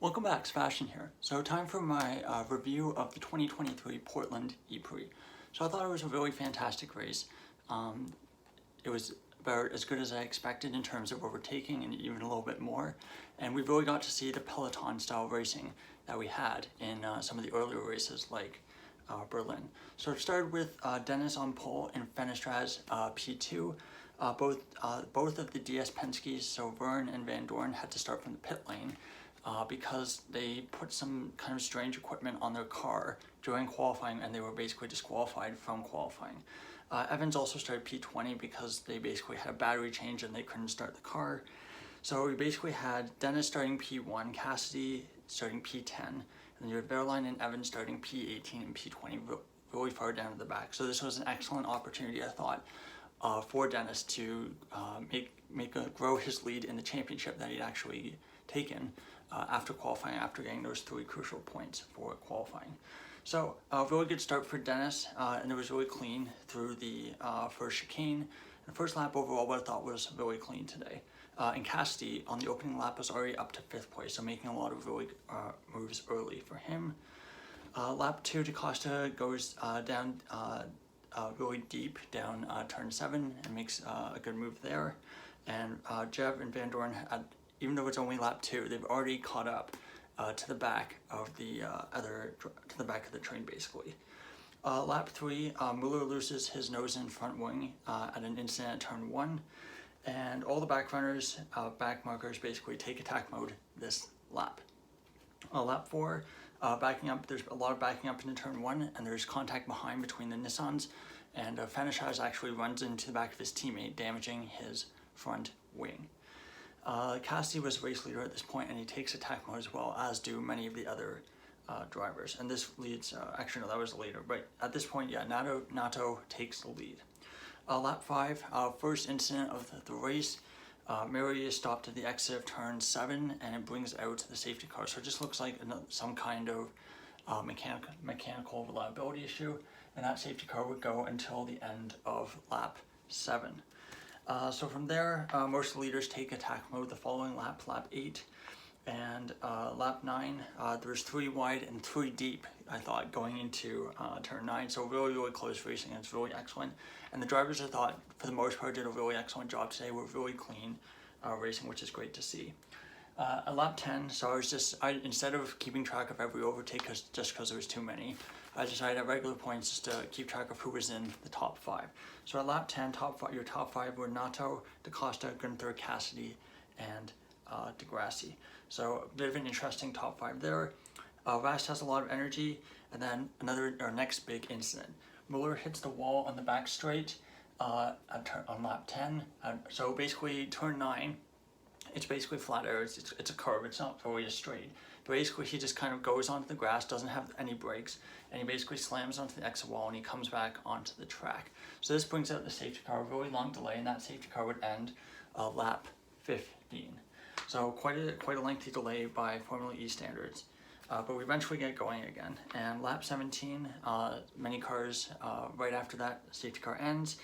Welcome back, Sebastian here. So time for my review of the 2023 Portland ePrix. So I thought it was a really fantastic race. It was about as good as I expected in terms of overtaking and even a little bit more. And we really got to see the Peloton style racing that we had in some of the earlier races like Berlin. So it started with Dennis on pole and finished as P2. Both of the DS Penske's, so Vern and Van Dorn, had to start from the pit lane. Because they put some kind of strange equipment on their car during qualifying and they were basically disqualified from qualifying. Evans also started P20 because they basically had a battery change and they couldn't start the car. So we basically had Dennis starting P1, Cassidy starting P10, and you had Verline and Evans starting P18 and P20 really far down to the back. So this was an excellent opportunity, I thought, for Dennis to grow his lead in the championship that he'd actually taken after qualifying, after getting those 3 crucial points for qualifying. So a really good start for Dennis, and it was really clean through the first chicane. The first lap overall, what I thought was really clean today. And Cassidy on the opening lap was already up to 5th place, so making a lot of really moves early for him. Lap 2, DaCosta goes down really deep down turn 7 and makes a good move there. And Jev and Van Dorn had, even though it's only lap 2, they've already caught up to the back of the back of the train basically. Lap 3, Mueller loses his nose and front wing at an incident at turn 1, and all the back runners, back markers basically take attack mode this lap. Lap 4, backing up. There's a lot of backing up into turn 1, and there's contact behind between the Nissans, and Fanishaz actually runs into the back of his teammate, damaging his front wing. Cassidy was race leader at this point, and he takes attack mode as well, as do many of the other drivers. And this leads, actually no, that was later, but at this point, yeah, Nato takes the lead. Lap 5, first incident of the race. Mary is stopped at the exit of turn 7, and it brings out the safety car. So it just looks like some kind of mechanical reliability issue, and that safety car would go until the end of lap 7. So from there, most of the leaders take attack mode the following lap, lap 8, and lap 9, there's 3 wide and 3 deep, I thought, going into turn 9, so really close racing, and it's really excellent. And the drivers, I thought, for the most part, did a really excellent job today. We're really clean racing, which is great to see. At lap 10, so instead of keeping track of every overtake, just because there was too many, I decided at regular points just to keep track of who was in the top 5. So at lap 10, your top 5 were Nato, DaCosta, Gunther, Cassidy, and Degrassi. So a bit of an interesting top 5 there. Rast has a lot of energy, and then our next big incident. Mueller hits the wall on the back straight on lap 10. So basically turn 9, it's basically flat out, it's a curve, it's not really a straight. But basically he just kind of goes onto the grass, doesn't have any brakes, and he basically slams onto the exit wall and he comes back onto the track. So this brings out the safety car, a really long delay, and that safety car would end lap 15. So quite a lengthy delay by Formula E standards. But we eventually get going again. And lap 17, many cars, right after that safety car ends,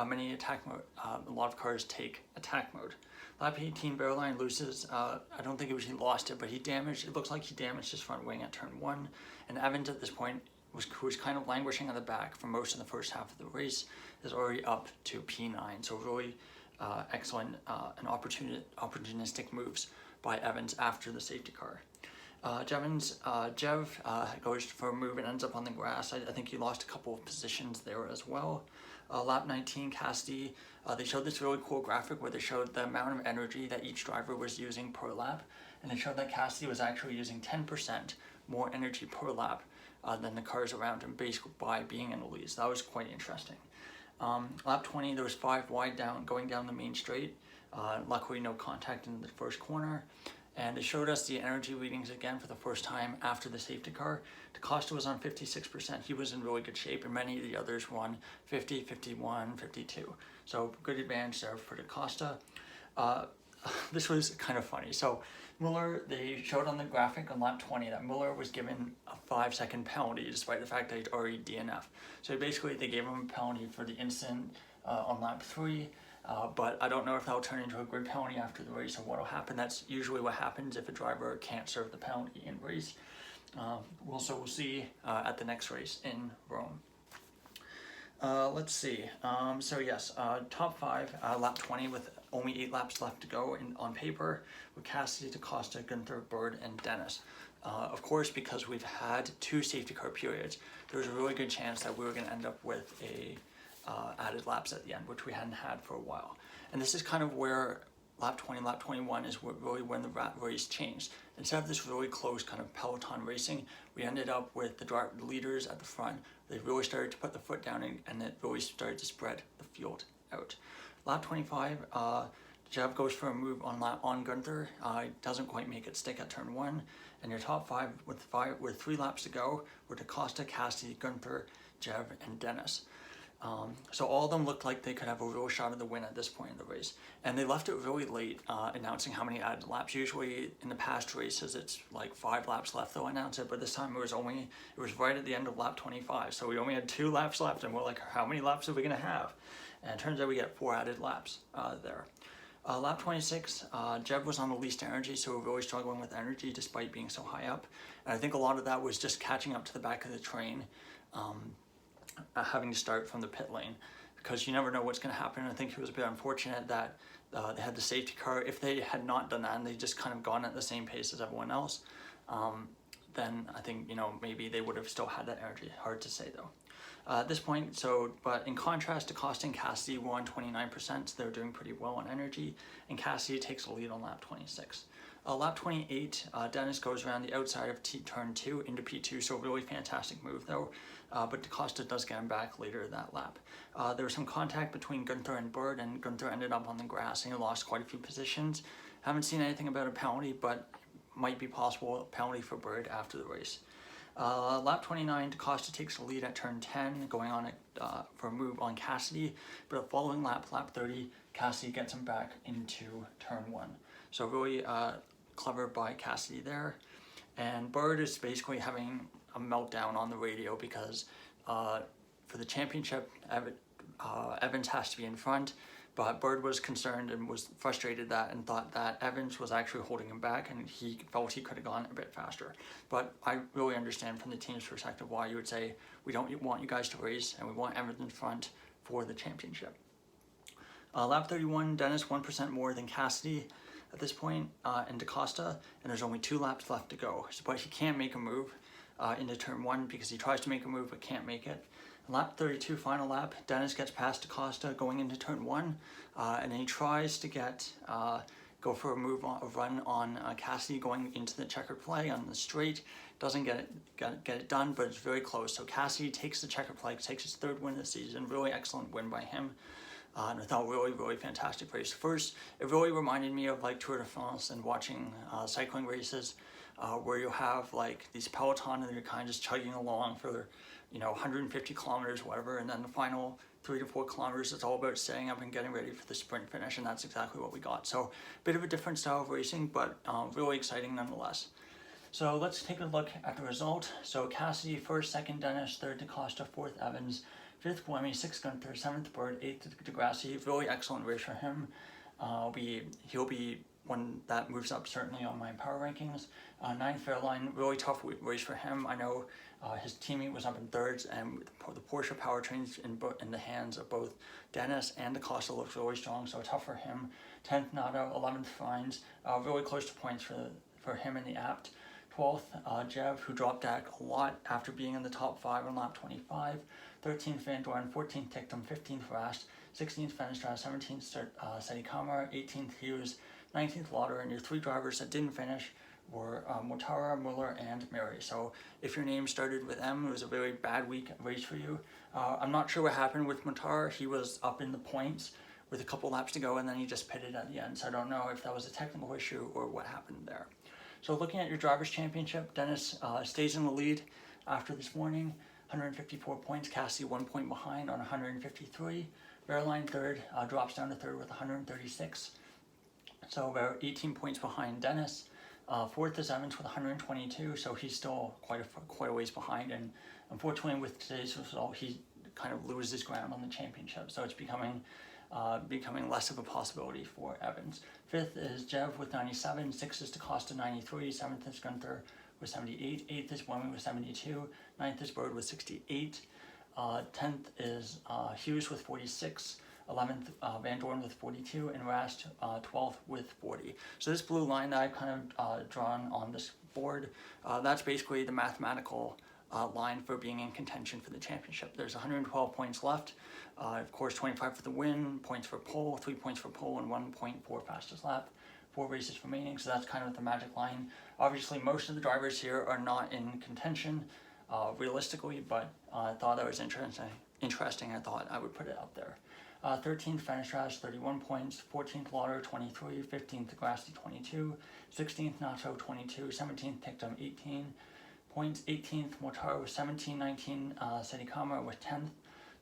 many attack mode, a lot of cars take attack mode. Lap 18, Verline loses, I don't think he lost it, but it looks like he damaged his front wing at turn 1. And Evans at this point, who was kind of languishing on the back for most of the first half of the race, is already up to P9. So really excellent and opportunistic moves by Evans after the safety car. Jev goes for a move and ends up on the grass. I think he lost a couple of positions there as well. Lap 19, Cassidy, they showed this really cool graphic where they showed the amount of energy that each driver was using per lap, and they showed that Cassidy was actually using 10% more energy per lap than the cars around him, basically by being in the lead. So that was quite interesting. Lap 20, there was 5 wide going down the main straight. Luckily no contact in the first corner. And it showed us the energy readings again for the first time after the safety car. DaCosta was on 56%. He was in really good shape, and many of the others won 50, 51, 52. So good advantage there for DaCosta. This was kind of funny. So Mueller, they showed on the graphic on lap 20 that Mueller was given a 5-second penalty despite the fact that he'd already DNF. So basically they gave him a penalty for the incident on lap 3. but I don't know if that'll turn into a grid penalty after the race or what will happen. That's usually what happens if a driver can't serve the penalty in race. We'll see at the next race in Rome. Let's see. So yes, top 5, lap 20 with only 8 laps left to go on paper with Cassidy, DaCosta, Gunther, Bird, and Dennis. Of course, because we've had 2 safety car periods, there's a really good chance that we were going to end up with a added laps at the end, which we hadn't had for a while. And this is kind of where lap 20, lap 21 is really when the race changed. Instead of this really close kind of peloton racing, we ended up with the leaders at the front. They really started to put the foot down and it really started to spread the field out. Lap 25, Jeb goes for a move on Gunther. Doesn't quite make it stick at turn 1. And your top 5 with 3 laps to go were DaCosta, Cassidy, Gunther, Jeb, and Dennis. So all of them looked like they could have a real shot at the win at this point in the race. And they left it really late announcing how many added laps. Usually in the past races it's like 5 laps left they'll announce it, but this time it was right at the end of lap 25. So we only had 2 laps left and we're like, how many laps are we going to have? And it turns out we get 4 added laps there. Lap 26, Jeb was on the least energy, so we were really struggling with energy despite being so high up. And I think a lot of that was just catching up to the back of the train. Having to start from the pit lane because you never know what's going to happen. I think it was a bit unfortunate that they had the safety car. If they had not done that and they just kind of gone at the same pace as everyone else, then I think, maybe they would have still had that energy. Hard to say though. At this point, but in contrast, DaCosta and Cassidy won 29%, so they're doing pretty well on energy, and Cassidy takes the lead on lap 26. Lap 28, Dennis goes around the outside of turn 2 into P2, so really fantastic move though, but DaCosta does get him back later that lap. There was some contact between Gunther and Bird, and Gunther ended up on the grass and he lost quite a few positions. Haven't seen anything about a penalty, but might be possible penalty for Bird after the race. Lap 29, DaCosta takes the lead at turn 10, going on for a move on Cassidy, but following lap 30, Cassidy gets him back into turn 1. So really clever by Cassidy there. And Bird is basically having a meltdown on the radio because for the championship, Evans has to be in front, but Bird was concerned and was frustrated and thought that Evans was actually holding him back and he felt he could have gone a bit faster. But I really understand from the team's perspective why you would say, we don't want you guys to race and we want Evans in front for the championship. Lap 31, Dennis 1% more than Cassidy at this point in DaCosta, and there's only 2 laps left to go. But he can't make a move into turn 1 because he tries to make a move but can't make it. Lap 32, final lap, Dennis gets past DaCosta going into turn 1, and then he tries to go for a run on Cassidy going into the checkered flag on the straight. Doesn't get it done, but it's very close. So Cassidy takes the checkered flag, takes his 3rd win of the season. Really excellent win by him. And I thought really fantastic race. First, it really reminded me of like Tour de France and watching cycling races where you have like these peloton and you're kind of just chugging along for 150 kilometers, whatever, and then the final 3 to 4 kilometers, it's all about setting up and getting ready for the sprint finish, and that's exactly what we got. So a bit of a different style of racing, but really exciting nonetheless. So let's take a look at the result. So Cassidy 1st, 2nd Dennis, 3rd DaCosta, 4th Evans, 5th Buemi, 6th Gunther, 7th Bird, 8th DeGrassi. Really excellent race for him. He'll be one that moves up certainly on my power rankings. 9th Fairline, really tough race for him. I know his teammate was up in 3rds, and the Porsche powertrains in the hands of both Dennis and DaCosta looks really strong, so tough for him. 10th Nato, 11th Fines, really close to points for him in the apt. 12th Jev, who dropped back a lot after being in the top 5 on lap 25. 13th Van Doorn, 14th Tictum, 15th Rast, 16th Fenestrat, 17th Seti Kamar, 18th Hughes, 19th Lauder, and your 3 drivers that didn't finish were Motara, Muller, and Mary. So if your name started with M, it was a very bad race for you. I'm not sure what happened with Motara. He was up in the points with a couple laps to go, and then he just pitted at the end. So I don't know if that was a technical issue or what happened there. So looking at your Drivers' Championship, Dennis stays in the lead after this morning. 154 points, Cassidy 1 point behind on 153. Verline 3rd, drops down to 3rd with 136. So about 18 points behind Dennis. 4th is Evans with 122, so he's still quite a ways behind. And unfortunately with today's result, he kind of loses ground on the championship. So it's becoming becoming less of a possibility for Evans. 5th is Jev with 97, 6th is DaCosta 93, 7th is Gunther with 78, 8th is Women with 72, 9th is Bird with 68, 10th is Hughes with 46, 11th Van Dorn with 42, and Rast 12th with 40. So this blue line that I've kind of drawn on this board, that's basically the mathematical line for being in contention for the championship. There's 112 points left. Of course, 25 for the win, points for pole, 3 points for pole, and 1 point for fastest lap. 4 races remaining, so that's kind of the magic line. Obviously, most of the drivers here are not in contention realistically, but I thought that was interesting. I thought I would put it up there. 13th Fenestras, 31 points. 14th Lauder, 23. 15th Degrassi, 22. 16th Nato, 22. 17th Pictum, 18 points. 18th Mortaro with 17. 19 Sedikama with 10th.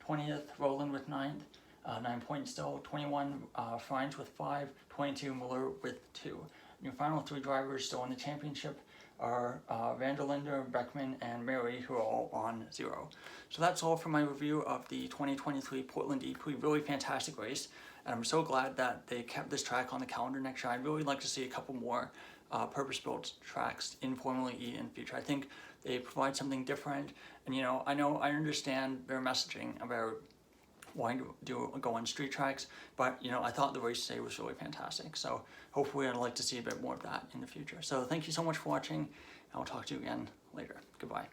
20th Roland with 9th. 9 points still. 21 Frines with 5. 22 Muller with 2. And your final 3 drivers still in the championship are Vanderlinde, Beckman, and Mary, who are all on 0. So that's all for my review of the 2023 Portland ePrix. Really fantastic race, and I'm so glad that they kept this track on the calendar next year. I'd really like to see a couple more purpose-built tracks in Formula E in the future. I think they provide something different, and I understand their messaging about wanting to go on street tracks, but I thought the race today was really fantastic. So hopefully I'd like to see a bit more of that in the future. So thank you so much for watching, and I'll talk to you again later. Goodbye.